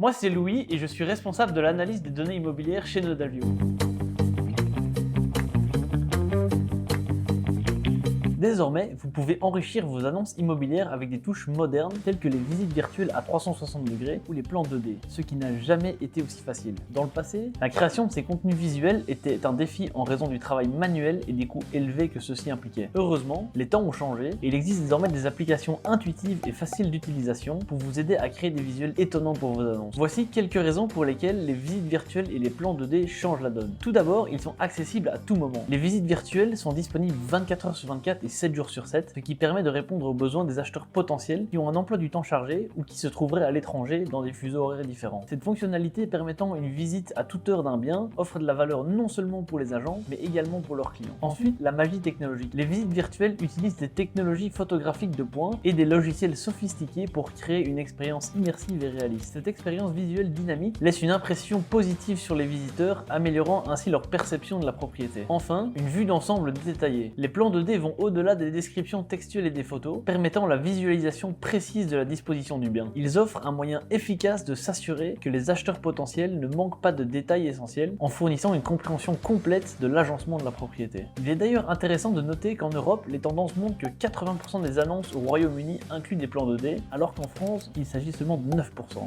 Moi c'est Louis et je suis responsable de l'analyse des données immobilières chez Nodalview. Désormais, vous pouvez enrichir vos annonces immobilières avec des touches modernes telles que les visites virtuelles à 360 degrés ou les plans 2D, ce qui n'a jamais été aussi facile. Dans le passé, la création de ces contenus visuels était un défi en raison du travail manuel et des coûts élevés que ceux-ci impliquaient. Heureusement, les temps ont changé et il existe désormais des applications intuitives et faciles d'utilisation pour vous aider à créer des visuels étonnants pour vos annonces. Voici quelques raisons pour lesquelles les visites virtuelles et les plans 2D changent la donne. Tout d'abord, ils sont accessibles à tout moment. Les visites virtuelles sont disponibles 24 heures sur 24 et 7 jours sur 7, ce qui permet de répondre aux besoins des acheteurs potentiels qui ont un emploi du temps chargé ou qui se trouveraient à l'étranger dans des fuseaux horaires différents. Cette fonctionnalité permettant une visite à toute heure d'un bien offre de la valeur non seulement pour les agents, mais également pour leurs clients. Ensuite, la magie technologique. Les visites virtuelles utilisent des technologies photographiques de pointe et des logiciels sophistiqués pour créer une expérience immersive et réaliste. Cette expérience visuelle dynamique laisse une impression positive sur les visiteurs, améliorant ainsi leur perception de la propriété. Enfin, une vue d'ensemble détaillée. Les plans 2D vont au-delà des descriptions textuelles et des photos, permettant la visualisation précise de la disposition du bien. Ils offrent un moyen efficace de s'assurer que les acheteurs potentiels ne manquent pas de détails essentiels en fournissant une compréhension complète de l'agencement de la propriété. Il est d'ailleurs intéressant de noter qu'en Europe, les tendances montrent que 80% des annonces au Royaume-Uni incluent des plans 2D, alors qu'en France, il s'agit seulement de 9%.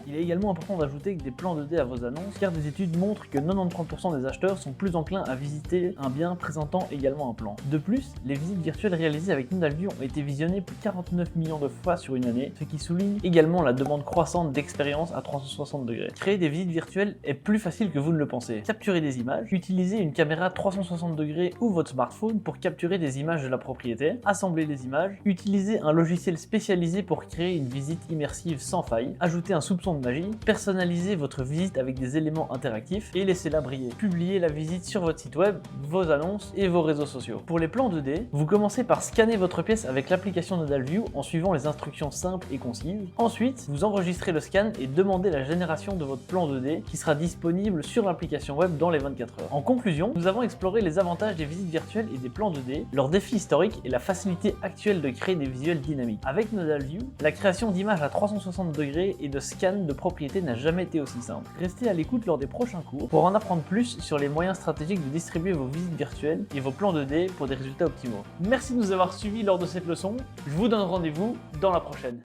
Il est également important d'ajouter des plans 2D à vos annonces, car des études montrent que 93% des acheteurs sont plus enclins à visiter un bien présentant également un plan. De plus, les visites virtuelles réalisées avec Nodalview ont été visionnées plus de 49 millions de fois sur une année, ce qui souligne également la demande croissante d'expérience à 360 degrés. Créer des visites virtuelles est plus facile que vous ne le pensez. Capturer des images, utiliser une caméra 360 degrés ou votre smartphone pour capturer des images de la propriété, assembler les images, utiliser un logiciel spécialisé pour créer une visite immersive sans faille, ajouter un soupçon de magie, personnaliser votre visite avec des éléments interactifs et laissez-la briller. Publier la visite sur votre site web, vos annonces et vos réseaux sociaux. Pour les plans 2D, vous commencez par scanner votre pièce avec l'application Nodalview en suivant les instructions simples et concises. Ensuite, vous enregistrez le scan et demandez la génération de votre plan 2D qui sera disponible sur l'application web dans les 24 heures. En conclusion, nous avons exploré les avantages des visites virtuelles et des plans 2D, leurs défis historiques et la facilité actuelle de créer des visuels dynamiques. Avec Nodalview, la création d'images à 360 degrés et de scans de propriétés n'a jamais été aussi simple. Restez à l'écoute lors des prochains cours pour en apprendre plus sur les moyens stratégiques de distribuer vos visites virtuelles et vos plans 2D pour des résultats optimaux. Merci de nous avoir suivis lors de cette leçon. Je vous donne rendez-vous dans la prochaine.